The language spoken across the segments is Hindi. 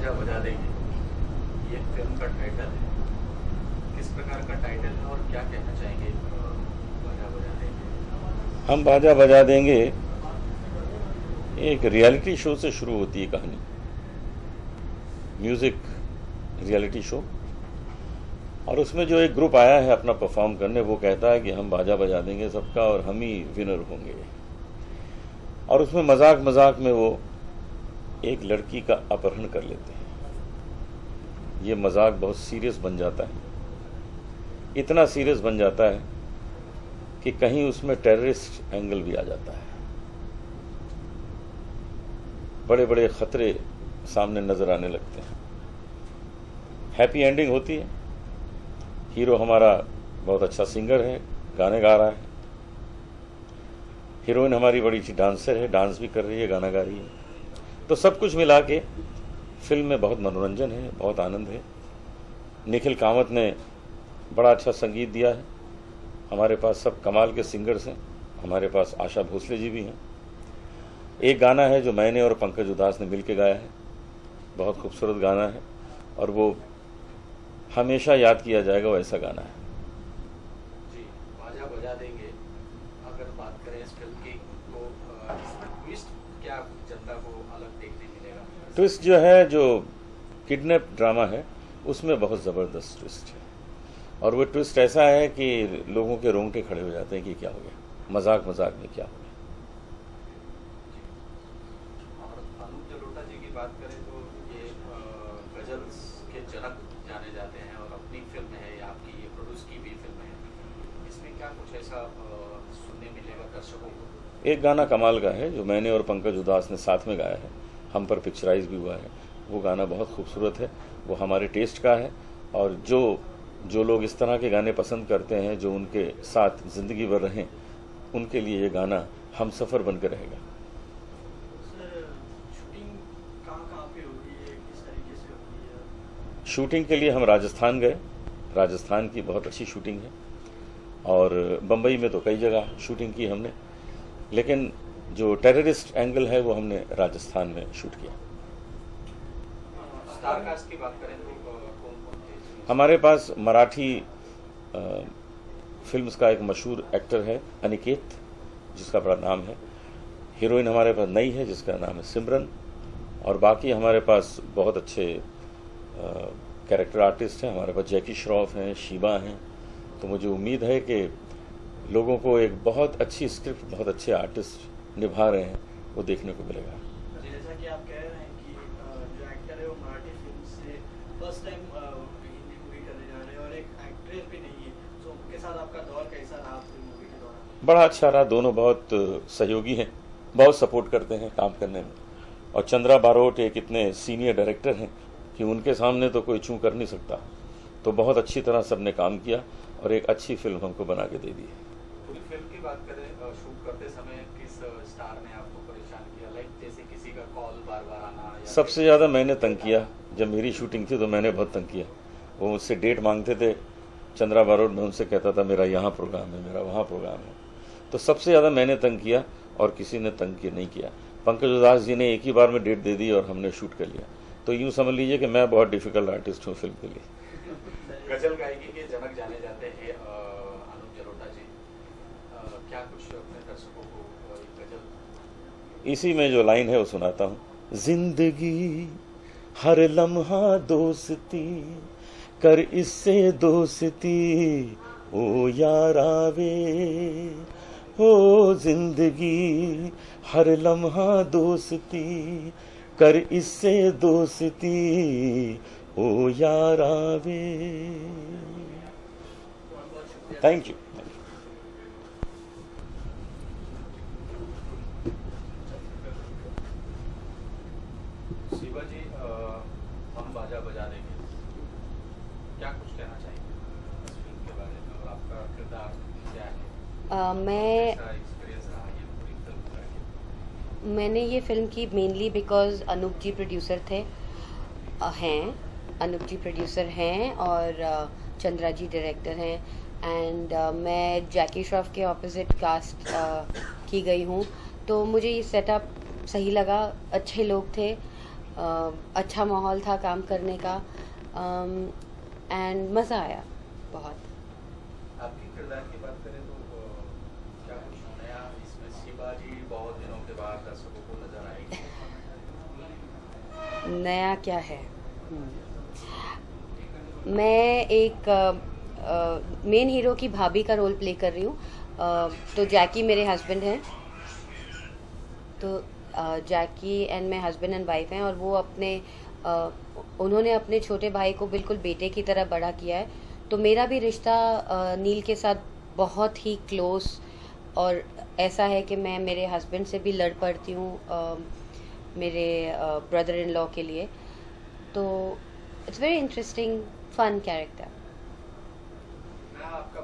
बाजा बजा देंगे, ये फिल्म का टाइटल है। किस प्रकार का टाइटल है और क्या कहना चाहेंगे बाजा बजा देंगे? हम बाजा बजा देंगे एक रियलिटी शो से शुरू होती है कहानी, म्यूजिक रियलिटी शो। और उसमें जो एक ग्रुप आया है अपना परफॉर्म करने, वो कहता है कि हम बाजा बजा देंगे सबका और हम ही विनर होंगे। और उसमें मजाक मजाक में वो एक लड़की का अपहरण कर लेते हैं। ये मजाक बहुत सीरियस बन जाता है, इतना सीरियस बन जाता है कि कहीं उसमें टेररिस्ट एंगल भी आ जाता है। बड़े बड़े खतरे सामने नजर आने लगते हैं। हैप्पी एंडिंग होती है। हीरो हमारा बहुत अच्छा सिंगर है, गाने गा रहा है। हीरोइन हमारी बड़ी अच्छी डांसर है, डांस भी कर रही है, गाना गा रही है। तो सब कुछ मिला के फिल्म में बहुत मनोरंजन है, बहुत आनंद है। निखिल कामत ने बड़ा अच्छा संगीत दिया है। हमारे पास सब कमाल के सिंगर्स हैं। हमारे पास आशा भोसले जी भी हैं। एक गाना है जो मैंने और पंकज उदास ने मिलकर गाया है, बहुत खूबसूरत गाना है और वो हमेशा याद किया जाएगा, वैसा गाना है। जी, बाजा बजा देंगे। अगर बात करें इस फिल्म की तो इसमें ट्विस्ट क्या जनता को अलग देखने मिलेगा? ट्विस्ट जो है, जो किडनैप ड्रामा है, उसमें बहुत ज़बरदस्त ट्विस्ट है। और वो ट्विस्ट ऐसा है कि लोगों के रोंगटे खड़े हो जाते हैं कि क्या हो गया, मजाक मजाक में क्या हो गया। और अनूप जलोटा जी की बात करें तो ये गजल्स के जनक जाने जाते हैं और अपनी फिल्म है, ये आपकी ये प्रोड्यूस की भी फिल्म है। इसमें क्या कुछ ऐसा सुनने मिलेगा दर्शकों को? एक गाना कमाल का है जो मैंने और पंकज उदास ने साथ में गाया है, हम पर पिक्चराइज भी हुआ है। वो गाना बहुत खूबसूरत है, वो हमारे टेस्ट का है। और जो लोग इस तरह के गाने पसंद करते हैं, जो उनके साथ जिंदगी भर रहें, उनके लिए ये गाना हम सफ़र बनकर रहेगा। शूटिंग कहाँ पे होगी, किस तरीके से होगी? शूटिंग के लिए हम राजस्थान गए। राजस्थान की बहुत अच्छी शूटिंग है और बम्बई में तो कई जगह शूटिंग की हमने, लेकिन जो टेररिस्ट एंगल है वो हमने राजस्थान में शूट किया। स्टार कास्ट की बात करें तो कौन कौन थे? हमारे पास मराठी फिल्म्स का एक मशहूर एक्टर है अनिकेत, जिसका बड़ा नाम है। हीरोइन हमारे पास नई है जिसका नाम है सिमरन। और बाकी हमारे पास बहुत अच्छे कैरेक्टर आर्टिस्ट हैं। हमारे पास जैकी श्रॉफ हैं, शीबा हैं। तो मुझे उम्मीद है कि लोगों को एक बहुत अच्छी स्क्रिप्ट, बहुत अच्छे आर्टिस्ट निभा रहे हैं, वो देखने को मिलेगा। जैसा कि आप कह रहे हैं कि जो एक्टर है वो मराठी फिल्म से फर्स्ट टाइम हिंदी मूवी करने जा रहे हैं और एक एक्ट्रेस भी नहीं है, तो उनके साथ आपका दौर कैसा रहा फिल्म मूवी के दौरान? बड़ा अच्छा रहा। दोनों बहुत सहयोगी हैं, बहुत सपोर्ट करते हैं काम करने में। और चंद्रा बारोट एक इतने सीनियर डायरेक्टर हैं कि उनके सामने तो कोई छू कर नहीं सकता। तो बहुत अच्छी तरह सबने काम किया और एक अच्छी फिल्म हमको बना के दे दी है। पूरी फिल्म की बात करें, शूट करते समय किस स्टार ने आपको परेशान किया? लाइक जैसे किसी का कॉल बार बार आना या सबसे ज़्यादा मैंने तंग किया। जब मेरी शूटिंग थी तो मैंने बहुत तंग किया। वो मुझसे डेट मांगते थे, चंद्रा बारोट, मैं उनसे कहता था मेरा यहाँ प्रोग्राम है, मेरा वहाँ प्रोग्राम है। तो सबसे ज़्यादा मैंने तंग किया और किसी ने तंग नहीं किया। पंकज उदास जी ने एक ही बार में डेट दे दी और हमने शूट कर लिया। तो यूँ समझ लीजिए कि मैं बहुत डिफिकल्ट आर्टिस्ट हूँ फिल्म के लिए। गजल गायकी के जनक जाने जाते हैं अनूप जलोटा जी, क्या कुछ अपने दर्शकों को गजल? इसी में जो लाइन है वो सुनाता हूँ। जिंदगी हर लम्हा दोस्ती, कर इससे दोस्ती ओ यारा वे। हो जिंदगी हर लम्हा दोस्ती, कर इससे दोस्ती ओ यारा वे। Thank you. शिवा जी, हम बाजा बजा देंगे, क्या कुछ कहना चाहेंगे इस फिल्म के बारे में और आपका किरदार क्या है? कैसा एक्सपीरियंस रहा ये पूरी फिल्म का? मैंने ये फिल्म की mainly because Anup ji producer थे, हैं अनूप जी प्रोड्यूसर हैं और चंद्रा जी डायरेक्टर हैं। एंड मैं जैकी श्रॉफ के ऑपोजिट कास्ट की गई हूँ, तो मुझे ये सेटअप सही लगा। अच्छे लोग थे अच्छा माहौल था काम करने का एंड मज़ा आया बहुत। आपकी किरदार की बात करें तो क्या कुछ नया इसमें? शिवाजी बहुत दिनों के बाद दर्शकों को नजर आएगी। नया क्या है? मैं एक मेन हीरो की भाभी का रोल प्ले कर रही हूँ। तो जैकी मेरे हस्बैंड हैं, तो जैकी एंड मैं हस्बैंड एंड वाइफ हैं, और वो उन्होंने अपने छोटे भाई को बिल्कुल बेटे की तरह बड़ा किया है। तो मेरा भी रिश्ता नील के साथ बहुत ही क्लोज और ऐसा है कि मैं मेरे हस्बैंड से भी लड़ पड़ती हूँ मेरे ब्रदर इन लॉ के लिए। तो it's very interesting fun character. आपका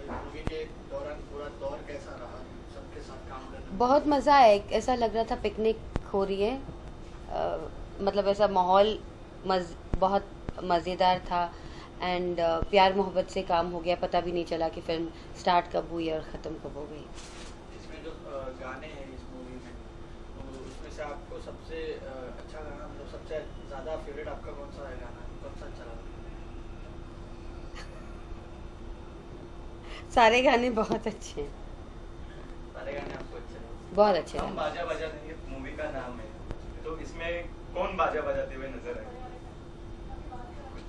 मूवी के दौरान पूरा दौर कैसा रहा? सबके साथ काम करना बहुत मज़ा आया। ऐसा लग रहा था पिकनिक हो रही है। मतलब ऐसा माहौल बहुत मज़ेदार था एंड प्यार मोहब्बत से काम हो गया। पता भी नहीं चला कि फिल्म स्टार्ट कब हुई और ख़त्म कब हो गई। इसमें जो गाने हैं इस मूवी में, तो उसमें से आपको सबसे अच्छा गाना, मतलब सबसे ज़्यादा फेवरेट आपका कौन सा है गाना? कौन सा अच्छा लगा? सारे गाने बहुत अच्छे हैं। सारे गाने आपको अच्छे लगे? बहुत अच्छे हम बाजा बजा देंगे मूवी का नाम है, तो इसमें कौन बाजा बजाते हुए नजर आए? कुछ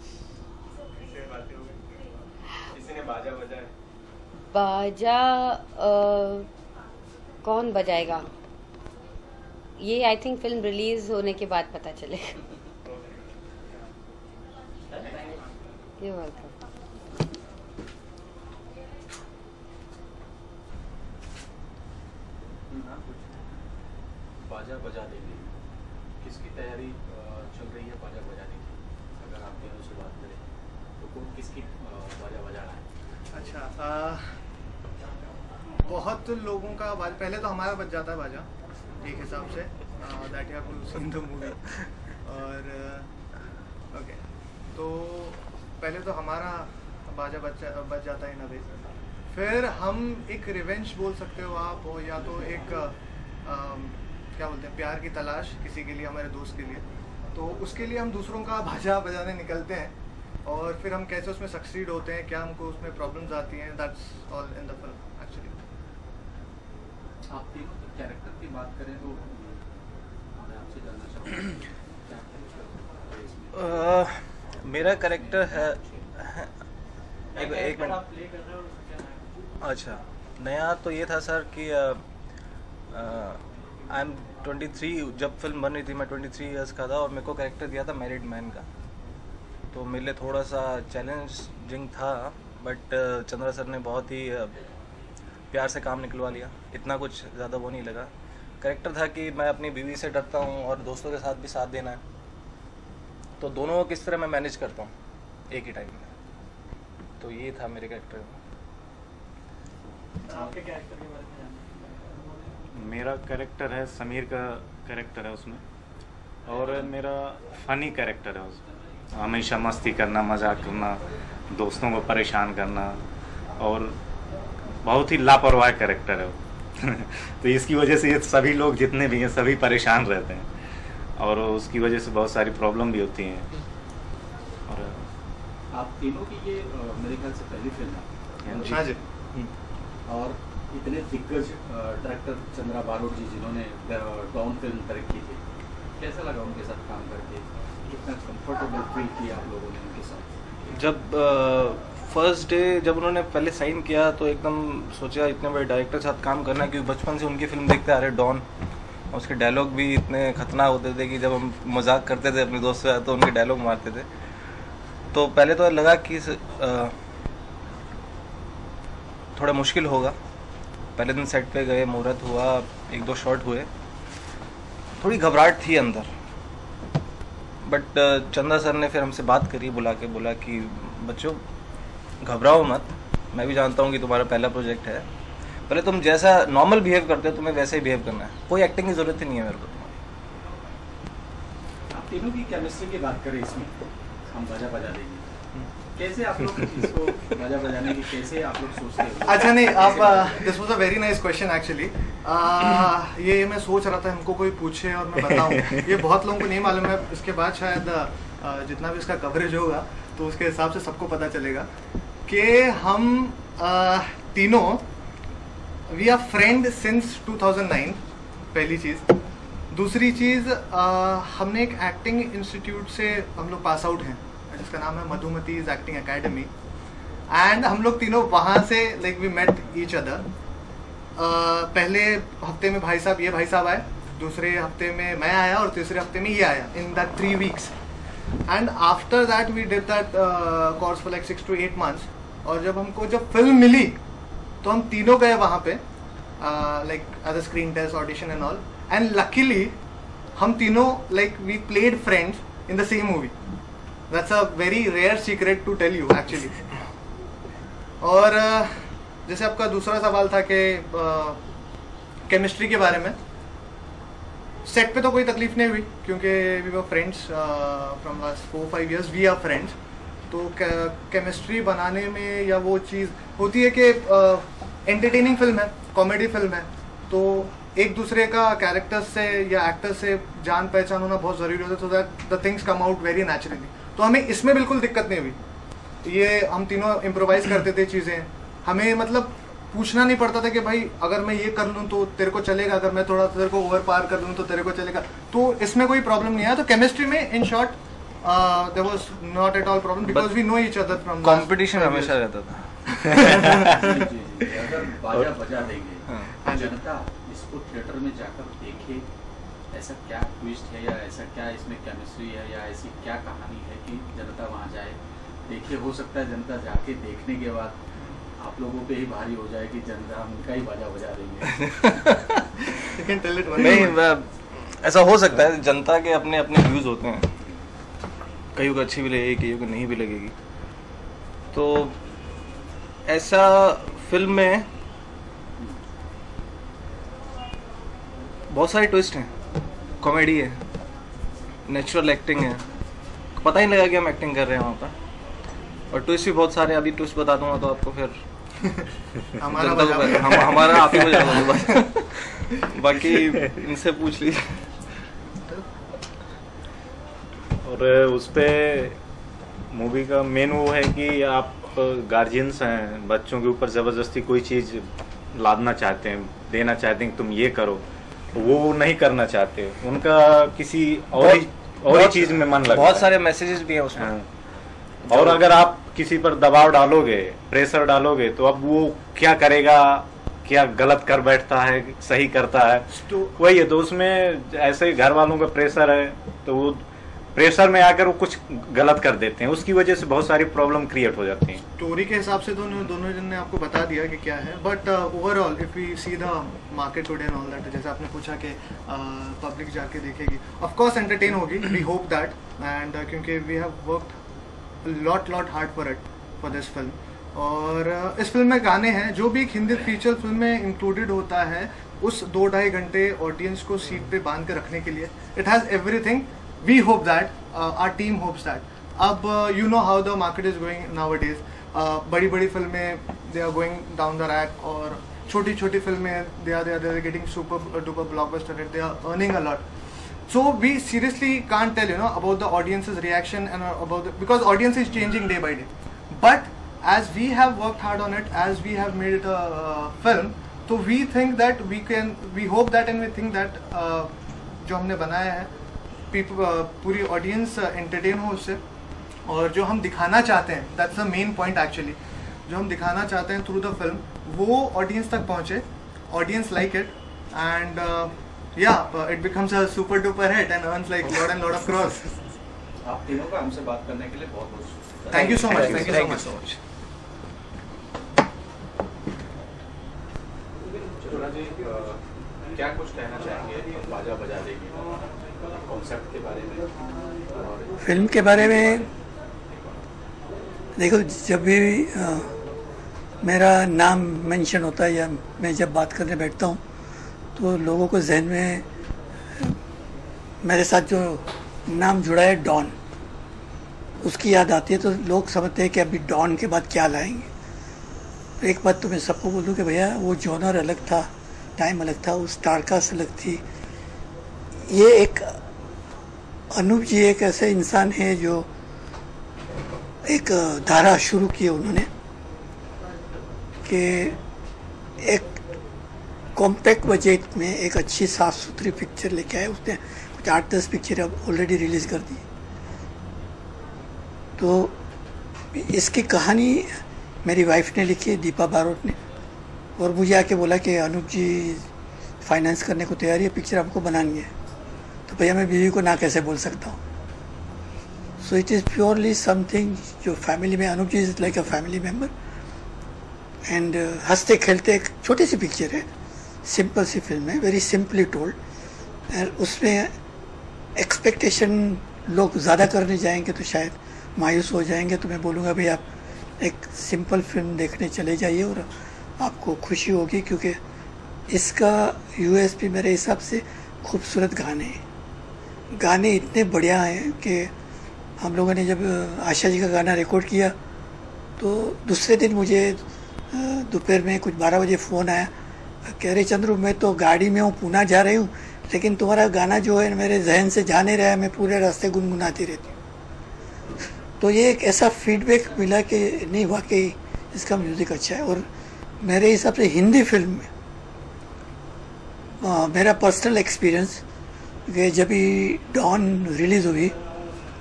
ऐसे बातें हुई, किसी ने बाजा बजाया? बाजा कौन बजाएगा ये आई थिंक फिल्म रिलीज होने के बाद पता चलेगा। ये वेलकम। बाजा बजा देंगे, किसकी तैयारी चल रही है बाजा बजाने की? अगर आप तीनों से बात करें तो कौन किसकी बाजा बजा रहा है? अच्छा, बहुत लोगों का पहले तो हमारा बज जाता है बाजा एक हिसाब से, that have to see the movie. और ओके, तो पहले तो हमारा बाजा बज जाता है इन अ वे। फिर हम एक रिवेंज बोल सकते हो आप, हो या तो एक क्या बोलते हैं, प्यार की तलाश किसी के लिए, हमारे दोस्त के लिए। तो उसके लिए हम दूसरों का बाजा बजाने निकलते हैं, और फिर हम कैसे उसमें सक्सीड होते हैं, क्या हमको उसमें प्रॉब्लम्स आती हैं, that's all in the film actually. आप तीनों के कैरेक्टर की बात करें तो मैं आपसे जानना चाहूँगा क्या इसमें? मेरा कैरेक्टर है एक कैरेक्टर आप मिनट। प्ले कर रहे हो उसमें क्या नाम है? अच्छा, नया तो ये था सर कि आई एम 23। जब फिल्म बन रही थी मैं 23 इयर्स का था, और मेरे को कैरेक्टर दिया था मैरिड मैन का। तो मेरे लिए थोड़ा सा चैलेंजिंग था, बट चंद्रा सर ने बहुत ही प्यार से काम निकलवा लिया। इतना कुछ ज़्यादा वो नहीं लगा। कैरेक्टर था कि मैं अपनी बीवी से डरता हूँ और दोस्तों के साथ भी साथ देना है, तो दोनों को किस तरह मैं मैनेज करता हूँ एक ही टाइम में। तो ये था मेरे कैरेक्टर में। आपके कैरेक्टर के बारे में जानना। मेरा कैरेक्टर है, समीर का कैरेक्टर है उसमें, और मेरा फनी कैरेक्टर है उसमें। हमेशा मस्ती करना, मजाक करना, दोस्तों को परेशान करना, और बहुत ही लापरवाह कैरेक्टर है वो। तो इसकी वजह से ये सभी लोग जितने भी हैं सभी परेशान रहते हैं, और उसकी वजह से बहुत सारी प्रॉब्लम भी होती हैं। और आप तीनों की ये मेरे ख्याल से पहली फिल्म है, हाँ जी। और इतने दिग्गज डायरेक्टर चंद्रा बारोट जी जिन्होंने डॉन फिल्म डायरेक्ट की थी, कैसा लगा उनके साथ काम करके? कितना कंफर्टेबल फील किया आप लोगों ने उनके साथ? जब फर्स्ट डे जब उन्होंने पहले साइन किया तो एकदम सोचा इतने बड़े डायरेक्टर के साथ काम करना है, क्योंकि बचपन से उनकी फिल्म देखते आ रहे डॉन। उसके डायलॉग भी इतने खतरनाक होते थे कि जब हम मजाक करते थे अपने दोस्त से तो उनके डायलॉग मारते थे। तो पहले तो लगा कि थोड़ा मुश्किल होगा। पहले दिन सेट पे गए, मुहूर्त हुआ, 1-2 शॉट हुए, थोड़ी घबराहट थी अंदर। बट चंदा सर ने फिर हमसे बात करी, बोला कि बच्चों घबराओ मत, मैं भी जानता हूँ कि तुम्हारा पहला प्रोजेक्ट है, पहले तुम जैसा नॉर्मल बिहेव करते हो तुम्हें वैसे ही बिहेव करना है, कोई एक्टिंग की जरूरत ही नहीं है मेरे को तुम्हारी। आप तीनों की केमिस्ट्री की बात करें इसमें, हम बाजा बजा देंगे, कैसे आप लोग इसको बाजा बजाने की कैसे आप लोग सोचते हो? अच्छा नहीं, आप this was a very nice question actually. ये मैं सोच रहा था हमको कोई पूछे और मैं बताऊं, ये बहुत लोगों को नहीं मालूम है। इसके बाद शायद जितना भी इसका कवरेज होगा तो उसके हिसाब से सबको पता चलेगा कि हम तीनों वी आर फ्रेंड सिंस 2009, पहली चीज़। दूसरी चीज़, हमने एक एक्टिंग इंस्टीट्यूट से हम लोग पास आउट हैं जिसका नाम है मधुमतीज एक्टिंग एकेडमी, एंड हम लोग तीनों वहाँ से like we met each other. पहले हफ्ते में भाई साहब आए, दूसरे हफ्ते में मैं आया और तीसरे हफ्ते में ये आया, in that 3 weeks। And after that we did that course for like 6 to 8 months। और जब फिल्म मिली तो हम तीनों गए वहाँ पे like as a screen test, audition and all, and luckily हम तीनों like we played friends in the same movie. That's a very rare secret to tell you actually. और जैसे आपका दूसरा सवाल था कि केमिस्ट्री के बारे में, सेट पे तो कोई तकलीफ नहीं हुई क्योंकि we were friends from last 4-5 years, we are friends. तो केमिस्ट्री बनाने में या वो चीज़ होती है कि एंटरटेनिंग फिल्म है, कॉमेडी फिल्म है, तो एक दूसरे का कैरेक्टर से या एक्टर से जान पहचान होना बहुत ज़रूरी होता है, so that the things come out very naturally. तो हमें इसमें बिल्कुल दिक्कत नहीं हुई। ये हम तीनों इम्प्रोवाइज करते थे चीज़ें, हमें मतलब पूछना नहीं पड़ता था कि भाई अगर मैं ये कर लूँ तो तेरे को चलेगा, अगर मैं थोड़ा तेरे को ओवर पार कर लूँ तो तेरे को चलेगा। तो इसमें कोई प्रॉब्लम नहीं आया। तो केमिस्ट्री में in short there was not at all problem because we know each other from competition हमेशा रहता था। अगर बाजा बजा देंगे जनता इसको थिएटर में जाकर देखे, ऐसा क्या ट्विस्ट है या ऐसा क्या इसमें केमिस्ट्री है या ऐसी क्या कहानी है कि जनता वहाँ जाए देखे? हो सकता है जनता जाके देखने के बाद आप लोगों पे ही भारी हो जाए कि जनता हम उनका ही बाजा बजा देंगे। नहीं, ऐसा हो सकता है, जनता के अपने अपने व्यूज होते हैं, कईयों को अच्छी भी लगेगी, कईयों को नहीं भी लगेगी। तो ऐसा फिल्म में बहुत सारे ट्विस्ट हैं, कॉमेडी है, नेचुरल एक्टिंग है, पता ही नहीं लगा कि हम एक्टिंग कर रहे हैं वहाँ पर। और ट्विस्ट भी बहुत सारे, अभी ट्विस्ट बता दूंगा तो आपको फिर हमारा आप ही को जाना बस। बाकी इनसे पूछ लीजिए। और उस पे मूवी का मेन वो है कि आप गार्जियंस हैं, बच्चों के ऊपर ज़बरदस्ती कोई चीज़ लादना चाहते हैं, देना चाहते हैं कि तुम ये करो, वो नहीं करना चाहते, उनका किसी और ही चीज़ में मन लगता है। बहुत सारे मैसेजेस भी हैं उसमें। और अगर आप किसी पर दबाव डालोगे, प्रेशर डालोगे, तो अब वो क्या करेगा, क्या गलत कर बैठता है, सही करता है, वही है। तो उसमें ऐसे घर वालों का प्रेशर है, तो वो प्रेशर में आकर वो कुछ गलत कर देते हैं, उसकी वजह से बहुत सारी प्रॉब्लम क्रिएट हो जाती हैं। स्टोरी के हिसाब से दोनों जन ने आपको बता दिया कि क्या है, but overall if we see the market today and all that, जैसे आपने पूछा कि पब्लिक जाके देखेगी, ऑफ कोर्स एंटरटेन होगी, वी होप दैट, एंड क्योंकि we have worked lot hard for this film. और इस फिल्म में गाने हैं, जो भी एक हिंदी फीचर फिल्म में इंक्लूडेड होता है उस 2-2.5 घंटे ऑडियंस को सीट पे बांध के रखने के लिए, it has everything. We hope that, our team hopes that. अब you know how the market is going nowadays, बड़ी फिल्में they are going down the rack, और छोटी फिल्में they are getting super duper blockbuster, they are earning a lot. So we seriously can't tell, you know, about the audience's reaction and about because audience is changing day by day. But as we have worked hard on it, as we have made it a film, so we think that we hope that and we think that जो हमने बनाया है, पूरी audience entertain हो उससे, और जो हम दिखाना चाहते हैं, that's the main point actually, जो हम दिखाना चाहते हैं through the film, वो audience तक पहुँचे, audience like it, and it becomes a super duper hit and earns like lot and lot of crores. आप तीनों का हमसे बात करने के लिए बहुत शुक्रिया। Thank you so much. Thank you so much. चतुरा जी, क्या कुछ कहना चाहेंगे बाजा बजा देगी कॉन्सेप्ट के बारे में और फिल्म के बारे में? देखो, जब भी मेरा नाम मेंशन होता है या मैं जब बात करने बैठता हूँ तो लोगों को जहन में मेरे साथ जो नाम जुड़ा है डॉन, उसकी याद आती है तो लोग समझते हैं कि अभी डॉन के बाद क्या लाएंगे। तो एक बात तो मैं सबको बोलूँ कि भैया वो जॉनर अलग था, टाइम अलग था, उस स्टारकास्ट अलग थी। ये एक अनूप जी एक ऐसे इंसान है जो एक धारा शुरू की उन्होंने कि एक कॉम्पैक्ट बजट में एक अच्छी साफ सुथरी पिक्चर लेके आए। उसने कुछ 8-10 पिक्चर अब ऑलरेडी रिलीज कर दी। तो इसकी कहानी मेरी वाइफ ने लिखी है, दीपा बारोट ने, और मुझे आके बोला कि अनूप जी फाइनेंस करने को तैयार है, पिक्चर आपको बनानी है। तो भैया मैं बीवी को ना कैसे बोल सकता हूँ। So it is purely something जो फैमिली में, Anoop ji is like a family member and हंसते खेलते एक छोटी सी पिक्चर है, सिंपल सी फिल्म है, वेरी सिंपली टोल्ड। उसमें एक्सपेक्टेशन लोग ज़्यादा करने जाएंगे तो शायद मायूस हो जाएंगे। तो मैं बोलूँगा भाई आप एक सिंपल फिल्म देखने चले जाइए और आपको खुशी होगी, क्योंकि इसका यूएसपी मेरे हिसाब से खूबसूरत गाने हैं। गाने इतने बढ़िया हैं कि हम लोगों ने जब आशा जी का गाना रिकॉर्ड किया तो दूसरे दिन मुझे दोपहर में कुछ 12 बजे फ़ोन आया, कह रहे चंद्रू मैं तो गाड़ी में हूँ, पूना जा रही हूँ, लेकिन तुम्हारा गाना जो है मेरे जहन से जा नहीं रहा है, मैं पूरे रास्ते गुनगुनाती रहती हूँ। तो ये एक ऐसा फीडबैक मिला कि नहीं वाकई इसका म्यूज़िक अच्छा है। और मेरे हिसाब से हिंदी फिल्म में मेरा पर्सनल एक्सपीरियंस कि जब ही डॉन रिलीज़ हुई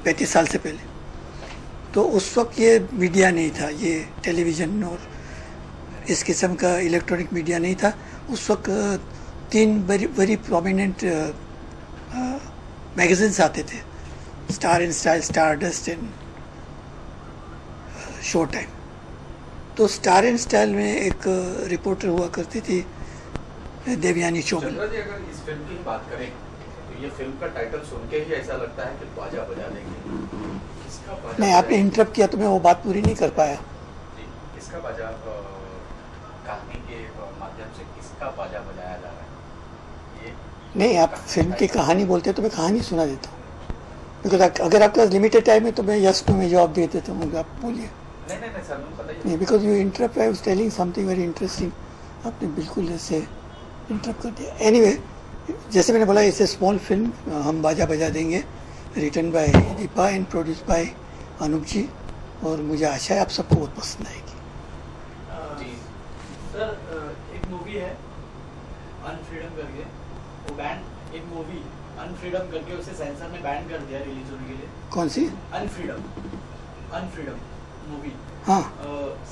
35 साल से पहले, तो उस वक्त ये मीडिया नहीं था, ये टेलीविज़न और इस किस्म का इलेक्ट्रॉनिक मीडिया नहीं था। उस वक्त 3 वेरी प्रोमिनेंट मैगजीन्स आते थे, star and style, star dust and show time. तो स्टार एंड स्टाइल में एक रिपोर्टर हुआ करती थी देवयानी चौबल। चंद्रा जी, अगर इस फिल्म की बात करें तो ये फिल्म का टाइटल सुन के ही ऐसा लगता है कि बाजा बजा देंगे। किसका बाजा? नहीं, आपने इंटरप्ट किया तो मैं वो बात पूरी नहीं कर पाया। किसका बाजा, कहानी के माध्यम से किसका बाजा बजाया जा रहा है? ये नहीं, आप फिल्म की कहानी बोलते तो मैं कहानी सुना देता हूँ, बिकॉज अगर आपके पास लिमिटेड टाइम है तो मैं यस नो में जवाब दे देता हूँ। आप बोलिए। नहीं सर, बताइए। नहीं, because you interrupt, I was telling something very interesting, आपने बिल्कुल ऐसे इंटरप्ट कर दिया। एनीवे, जैसे मैंने बोला इसे स्मॉल फिल्म हम बाजा बजा देंगे, written by Deepa and produce by Anoop ji, और मुझे आशा है आप सबको बहुत पसंद आएगी। सर एक मूवी है अनफ्रीडम करके, वो बैन, एक मूवी अनफ्रीडम करके उसे सेंसर ने बैन कर दिया रिलीज होने के लिए। कौन सी? अनफ्रीडम मूवी। हाँ,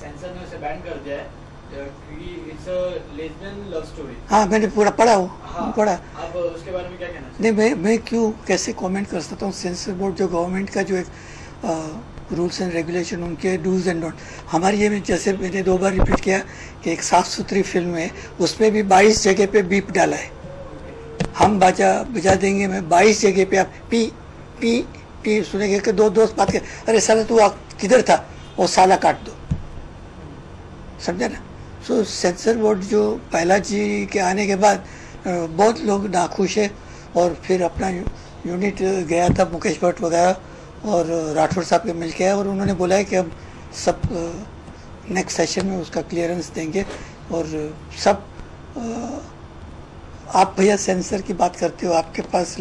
सेंसर ने उसे बैन कर दिया है क्योंकि it's a lesbian love story. हाँ, मैंने पूरा पढ़ा हो। हाँ, पढ़ा। अब उसके बारे में क्या कहना चाहिए? नहीं, मैं क्यों कैसे कमेंट कर सकता हूँ? सेंसर बोर्ड जो गवर्नमेंट का जो एक रूल्स एंड रेगुलेशन, उनके डूज एंड डोंट। हमारी ये, जैसे मैंने 2 बार रिपीट किया कि एक साफ सुथरी फिल्म है, उसमें भी 22 जगह पे बीप डाला है। हम बाजा बजा देंगे में 22 जगह पे आप पी पी पी सुनेंगे कि 2 दोस्त बात कर, अरे साला तू किधर था, वो साला काट दो, समझा ना? सो सेंसर बोर्ड जो पहला जी के आने के बाद बहुत लोग नाखुश है, और फिर अपना यूनिट गया था मुकेश भट्ट वगैरह और राठौर साहब के मिल के आए, और उन्होंने बोला है कि हम सब नेक्स्ट सेशन में उसका क्लियरेंस देंगे। और सब आप भैया सेंसर की बात करते हो, आपके पास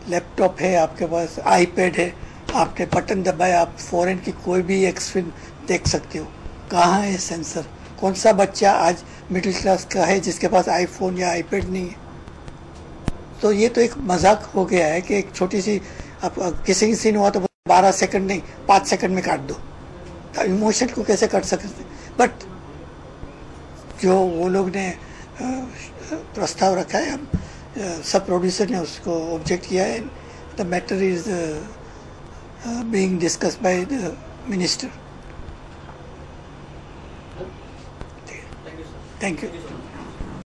लैपटॉप है, आपके पास आईपैड है, आपने बटन दबाया, आप फॉरेन की कोई भी एक फिल्म देख सकते हो। कहाँ है सेंसर? कौन सा बच्चा आज मिडिल क्लास का है जिसके पास आईफोन या आईपैड नहीं है? तो ये तो एक मजाक हो गया है कि एक छोटी सी आप किसी की सीन हुआ तो 12 सेकंड नहीं 5 सेकंड में काट दो, तो इमोशन को कैसे काट सकते? बट जो वो लोग ने प्रस्ताव रखा है, हम सब प्रोड्यूसर ने उसको ऑब्जेक्ट किया है। The matter is being discussed by the minister. Thank you.